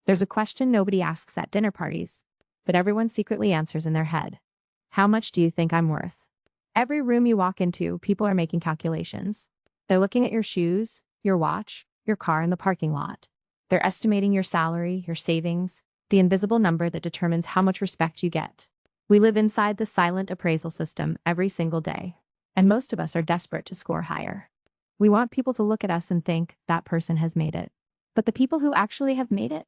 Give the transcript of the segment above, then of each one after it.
There's a question nobody asks at dinner parties, but everyone secretly answers in their head. How much do you think I'm worth? Every room you walk into, people are making calculations. They're looking at your shoes, your watch, your car in the parking lot. They're estimating your salary, your savings, the invisible number that determines how much respect you get. We live inside the silent appraisal system every single day, and most of us are desperate to score higher. We want people to look at us and think, that person has made it. But the people who actually have made it,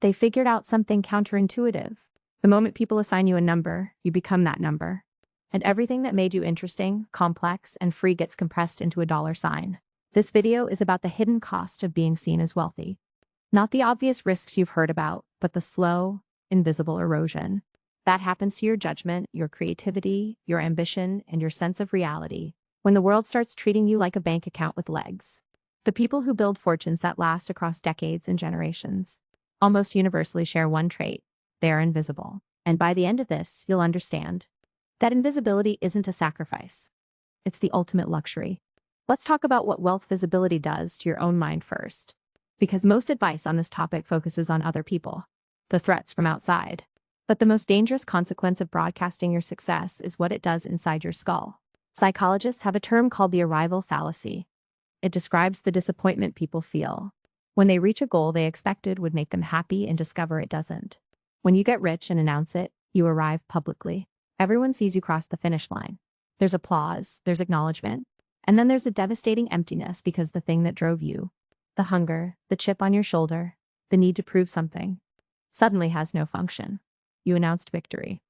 they figured out something counterintuitive. The moment people assign you a number, you become that number. And everything that made you interesting, complex, and free gets compressed into a dollar sign. This video is about the hidden cost of being seen as wealthy. Not the obvious risks you've heard about, but the slow, invisible erosion. That happens to your judgment, your creativity, your ambition, and your sense of reality when the world starts treating you like a bank account with legs. The people who build fortunes that last across decades and generations almost universally share one trait: they are invisible. And by the end of this, you'll understand that invisibility isn't a sacrifice. It's the ultimate luxury. Let's talk about what wealth visibility does to your own mind first, because most advice on this topic focuses on other people, the threats from outside. But the most dangerous consequence of broadcasting your success is what it does inside your skull. Psychologists have a term called the arrival fallacy. It describes the disappointment people feel when they reach a goal they expected would make them happy and discover it doesn't. When you get rich and announce it, you arrive publicly. Everyone sees you cross the finish line. There's applause, there's acknowledgement, and then there's a devastating emptiness because the thing that drove you, the hunger, the chip on your shoulder, the need to prove something, suddenly has no function. You announced victory.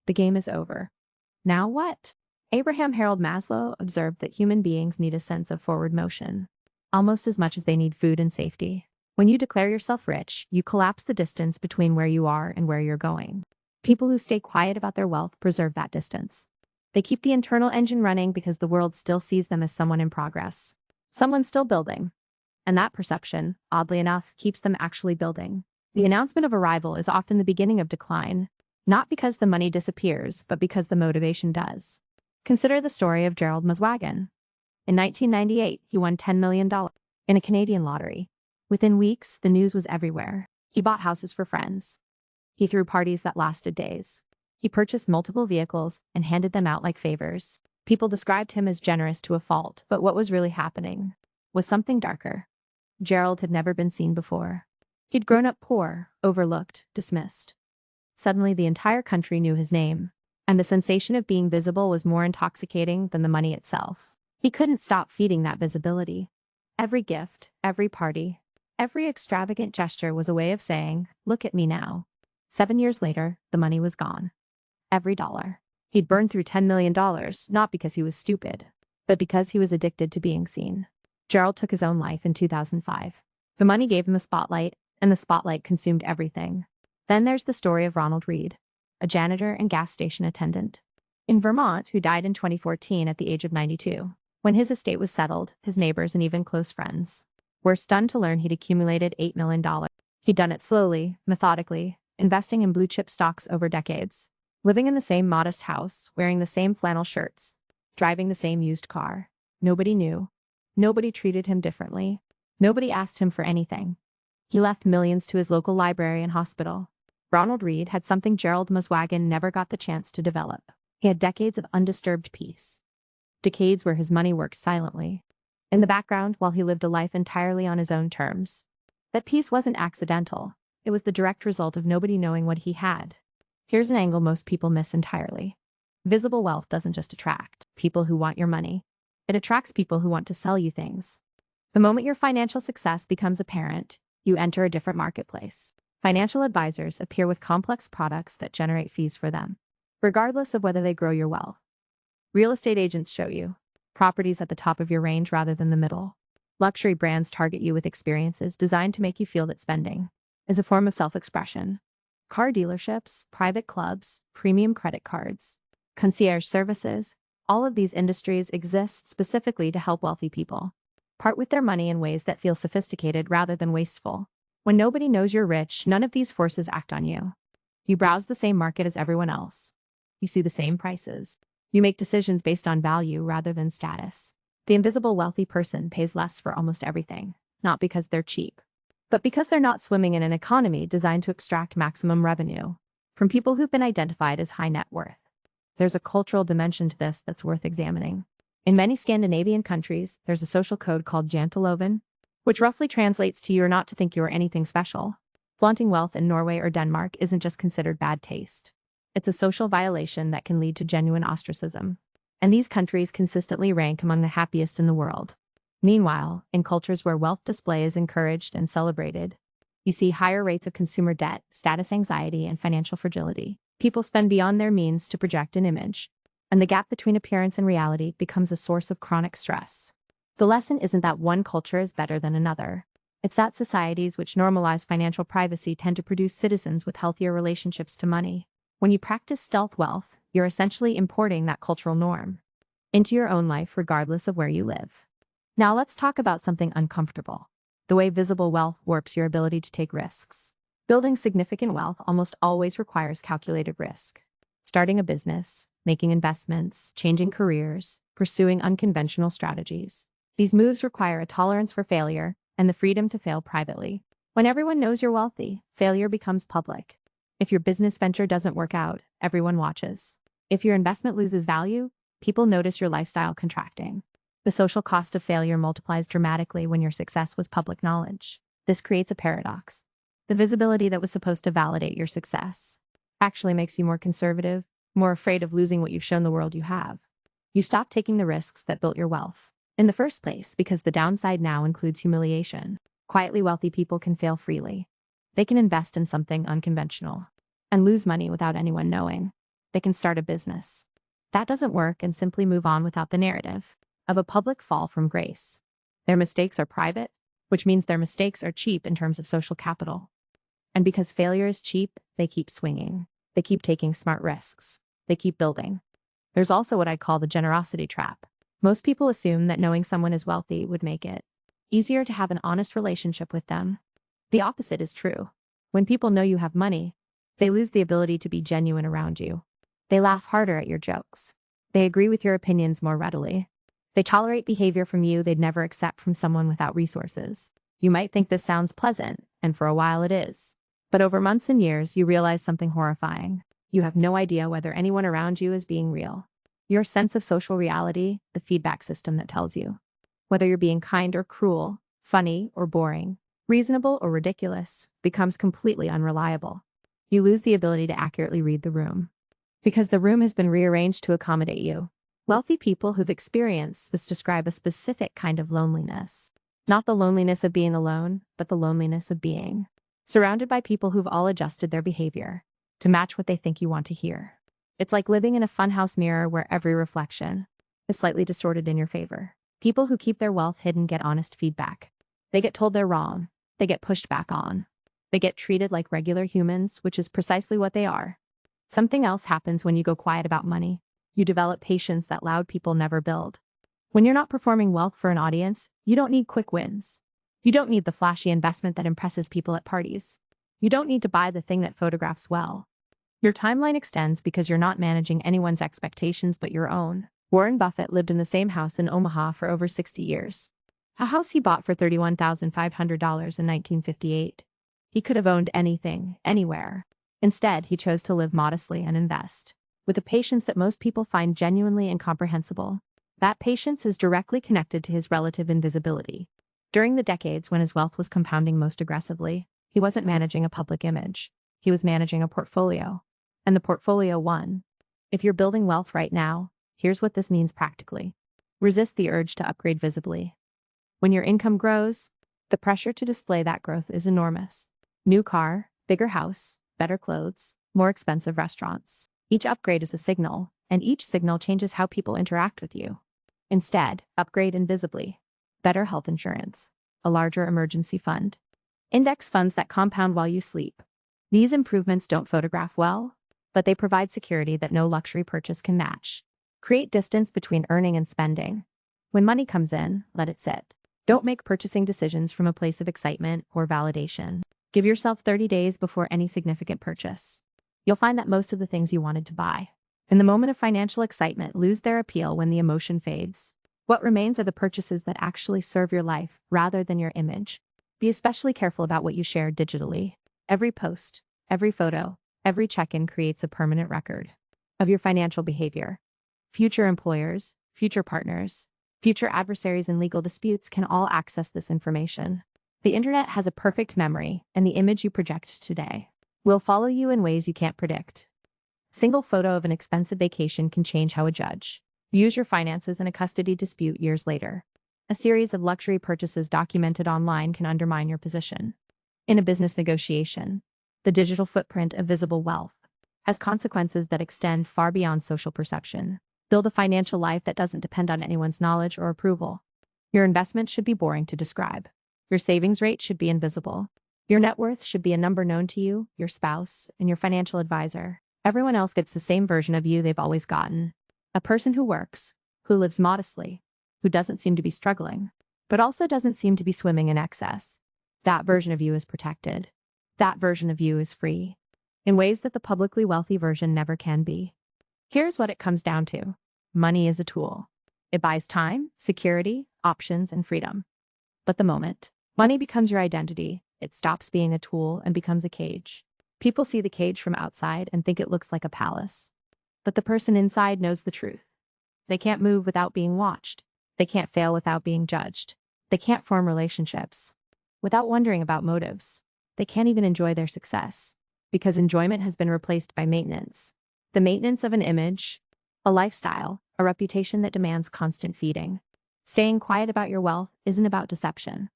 The game is over. Now what? Abraham Harold Maslow observed that human beings need a sense of forward motion, almost as much as they need food and safety. When you declare yourself rich, you collapse the distance between where you are and where you're going. People who stay quiet about their wealth preserve that distance. They keep the internal engine running because the world still sees them as someone in progress, someone still building. And that perception, oddly enough, keeps them actually building. The announcement of arrival is often the beginning of decline, not because the money disappears, but because the motivation does. Consider the story of Gerald Muswagon. In 1998, he won $10 million in a Canadian lottery. Within weeks, the news was everywhere. He bought houses for friends. He threw parties that lasted days. He purchased multiple vehicles and handed them out like favors. People described him as generous to a fault, but what was really happening was something darker. Gerald had never been seen before. He'd grown up poor, overlooked, dismissed. Suddenly, the entire country knew his name, and the sensation of being visible was more intoxicating than the money itself. He couldn't stop feeding that visibility. Every gift, every party, every extravagant gesture was a way of saying, "Look at me now." 7 years later, the money was gone. Every dollar. He'd burned through $10 million, not because he was stupid, but because he was addicted to being seen. Gerald took his own life in 2005. The money gave him a spotlight, and the spotlight consumed everything. Then there's the story of Ronald Reed, a janitor and gas station attendant in Vermont who died in 2014 at the age of 92. When his estate was settled, his neighbors and even close friends were stunned to learn he'd accumulated $8 million. He'd done it slowly, methodically, investing in blue-chip stocks over decades, living in the same modest house, wearing the same flannel shirts, driving the same used car. Nobody knew. Nobody treated him differently. Nobody asked him for anything. He left millions to his local library and hospital. Ronald Reed had something Gerald Muswagon never got the chance to develop. He had decades of undisturbed peace. Decades where his money worked silently in the background while he lived a life entirely on his own terms. That peace wasn't accidental. It was the direct result of nobody knowing what he had. Here's an angle most people miss entirely. Visible wealth doesn't just attract people who want your money. It attracts people who want to sell you things. The moment your financial success becomes apparent, you enter a different marketplace. Financial advisors appear with complex products that generate fees for them, regardless of whether they grow your wealth. Real estate agents show you properties at the top of your range rather than the middle. Luxury brands target you with experiences designed to make you feel that spending is a form of self-expression. Car dealerships, private clubs, premium credit cards, concierge services, all of these industries exist specifically to help wealthy people part with their money in ways that feel sophisticated rather than wasteful. When nobody knows you're rich, none of these forces act on you. You browse the same market as everyone else. You see the same prices. You make decisions based on value rather than status. The invisible wealthy person pays less for almost everything, not because they're cheap, but because they're not swimming in an economy designed to extract maximum revenue from people who've been identified as high net worth. There's a cultural dimension to this that's worth examining. In many Scandinavian countries, there's a social code called janteloven, which roughly translates to you're not to think you are anything special. Flaunting wealth in Norway or Denmark isn't just considered bad taste. It's a social violation that can lead to genuine ostracism. And these countries consistently rank among the happiest in the world. Meanwhile, in cultures where wealth display is encouraged and celebrated, you see higher rates of consumer debt, status anxiety, and financial fragility. People spend beyond their means to project an image, and the gap between appearance and reality becomes a source of chronic stress. The lesson isn't that one culture is better than another. It's that societies which normalize financial privacy tend to produce citizens with healthier relationships to money. When you practice stealth wealth, you're essentially importing that cultural norm into your own life regardless of where you live. Now let's talk about something uncomfortable: the way visible wealth warps your ability to take risks. Building significant wealth almost always requires calculated risk. Starting a business, making investments, changing careers, pursuing unconventional strategies. These moves require a tolerance for failure and the freedom to fail privately. When everyone knows you're wealthy, failure becomes public. If your business venture doesn't work out, everyone watches. If your investment loses value, people notice your lifestyle contracting. The social cost of failure multiplies dramatically when your success was public knowledge. This creates a paradox. The visibility that was supposed to validate your success actually makes you more conservative, more afraid of losing what you've shown the world you have. You stop taking the risks that built your wealth in the first place because the downside now includes humiliation. Quietly wealthy people can fail freely. They can invest in something unconventional and lose money without anyone knowing. They can start a business that doesn't work and simply move on without the narrative of a public fall from grace. Their mistakes are private, which means their mistakes are cheap in terms of social capital. And because failure is cheap, they keep swinging. They keep taking smart risks. They keep building. There's also what I call the generosity trap. Most people assume that knowing someone is wealthy would make it easier to have an honest relationship with them. The opposite is true. When people know you have money, they lose the ability to be genuine around you. They laugh harder at your jokes. They agree with your opinions more readily. They tolerate behavior from you they'd never accept from someone without resources. You might think this sounds pleasant, and for a while it is. But over months and years, you realize something horrifying. You have no idea whether anyone around you is being real. Your sense of social reality, the feedback system that tells you whether you're being kind or cruel, funny or boring, reasonable or ridiculous, becomes completely unreliable. You lose the ability to accurately read the room because the room has been rearranged to accommodate you. Wealthy people who've experienced this describe a specific kind of loneliness. Not the loneliness of being alone, but the loneliness of being surrounded by people who've all adjusted their behavior to match what they think you want to hear. It's like living in a funhouse mirror where every reflection is slightly distorted in your favor. People who keep their wealth hidden get honest feedback. They get told they're wrong. They get pushed back on. They get treated like regular humans, which is precisely what they are. Something else happens when you go quiet about money. You develop patience that loud people never build. When you're not performing wealth for an audience, you don't need quick wins. You don't need the flashy investment that impresses people at parties. You don't need to buy the thing that photographs well. Your timeline extends because you're not managing anyone's expectations but your own. Warren Buffett lived in the same house in Omaha for over 60 years. A house he bought for $31,500 in 1958. He could have owned anything, anywhere. Instead, he chose to live modestly and invest with a patience that most people find genuinely incomprehensible. That patience is directly connected to his relative invisibility. During the decades when his wealth was compounding most aggressively, he wasn't managing a public image. He was managing a portfolio. And the portfolio won. If you're building wealth right now, here's what this means practically. Resist the urge to upgrade visibly. When your income grows, the pressure to display that growth is enormous. New car, bigger house, better clothes, more expensive restaurants. Each upgrade is a signal, and each signal changes how people interact with you. Instead, upgrade invisibly. Better health insurance, a larger emergency fund, index funds that compound while you sleep. These improvements don't photograph well, but they provide security that no luxury purchase can match. Create distance between earning and spending. When money comes in, let it sit. Don't make purchasing decisions from a place of excitement or validation. Give yourself 30 days before any significant purchase. You'll find that most of the things you wanted to buy in the moment of financial excitement lose their appeal when the emotion fades. What remains are the purchases that actually serve your life rather than your image. Be especially careful about what you share digitally. Every post, every photo, every check-in creates a permanent record of your financial behavior. Future employers, future partners, future adversaries in legal disputes can all access this information. The internet has a perfect memory, and the image you project today will follow you in ways you can't predict. Single photo of an expensive vacation can change how a judge views your finances in a custody dispute years later. A series of luxury purchases documented online can undermine your position in a business negotiation. The digital footprint of visible wealth has consequences that extend far beyond social perception. Build a financial life that doesn't depend on anyone's knowledge or approval. Your investment should be boring to describe. Your savings rate should be invisible. Your net worth should be a number known to you, your spouse, and your financial advisor. Everyone else gets the same version of you they've always gotten. A person who works, who lives modestly, who doesn't seem to be struggling, but also doesn't seem to be swimming in excess. That version of you is protected. That version of you is free, in ways that the publicly wealthy version never can be. Here's what it comes down to. Money is a tool. It buys time, security, options, and freedom. But the moment money becomes your identity, it stops being a tool and becomes a cage. People see the cage from outside and think it looks like a palace. But the person inside knows the truth. They can't move without being watched. They can't fail without being judged. They can't form relationships without wondering about motives. They can't even enjoy their success because enjoyment has been replaced by maintenance. The maintenance of an image, a lifestyle, a reputation that demands constant feeding. Staying quiet about your wealth isn't about deception.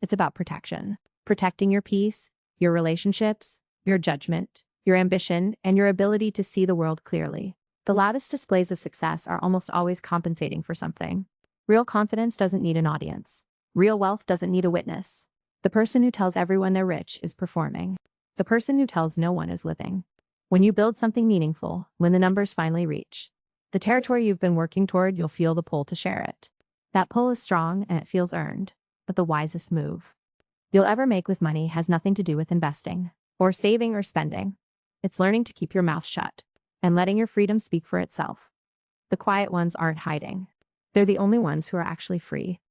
It's about protection. Protecting your peace, your relationships, your judgment, your ambition, and your ability to see the world clearly. The loudest displays of success are almost always compensating for something. Real confidence doesn't need an audience. Real wealth doesn't need a witness. The person who tells everyone they're rich is performing. The person who tells no one is living. When you build something meaningful, when the numbers finally reach the territory you've been working toward, you'll feel the pull to share it. That pull is strong and it feels earned, but the wisest move you'll ever make with money has nothing to do with investing, or saving or spending. It's learning to keep your mouth shut and letting your freedom speak for itself. The quiet ones aren't hiding. They're the only ones who are actually free.